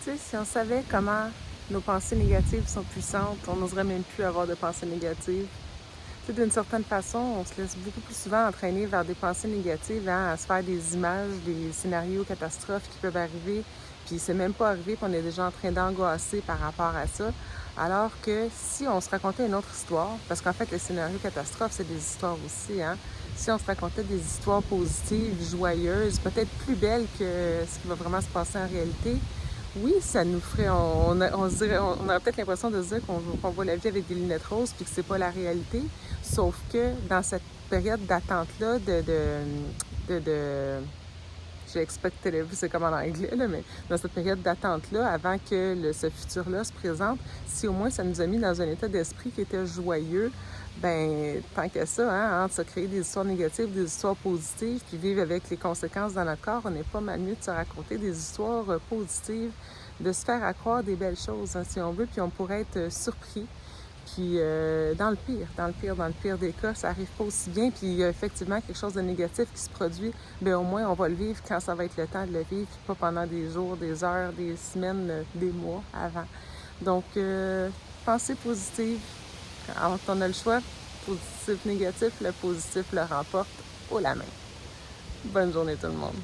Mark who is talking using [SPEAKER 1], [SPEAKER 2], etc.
[SPEAKER 1] Tu sais, si on savait comment nos pensées négatives sont puissantes, on n'oserait même plus avoir de pensées négatives. Tu sais, d'une certaine façon, on se laisse beaucoup plus souvent entraîner vers des pensées négatives, hein, à se faire des images, des scénarios catastrophes qui peuvent arriver, puis c'est même pas arrivé, puis on est déjà en train d'angoisser par rapport à ça. Alors que si on se racontait une autre histoire, parce qu'en fait, les scénarios catastrophes, c'est des histoires aussi, hein. Si on se racontait des histoires positives, joyeuses, peut-être plus belles que ce qui va vraiment se passer en réalité, oui, ça nous ferait, on se dirait, on aurait peut-être l'impression de se dire qu'on voit la vie avec des lunettes roses puis que c'est pas la réalité. Sauf que dans cette période d'attente-là, de j'ai expected it, c'est comme en anglais, là, mais dans cette période d'attente-là, avant que ce futur-là se présente, si au moins ça nous a mis dans un état d'esprit qui était joyeux, ben tant que ça, hein, entre se créer des histoires négatives, des histoires positives, puis vivre avec les conséquences dans notre corps, on n'est pas mal mieux de se raconter des histoires positives, de se faire accroire des belles choses, hein, si on veut, puis on pourrait être surpris. Puis dans le pire des cas, ça arrive pas aussi bien. Puis il y a effectivement quelque chose de négatif qui se produit. Bien au moins, on va le vivre quand ça va être le temps de le vivre, puis pas pendant des jours, des heures, des semaines, des mois avant. Donc, pensée positive, quand on a le choix, positif, négatif, le positif le remporte haut la main. Bonne journée tout le monde.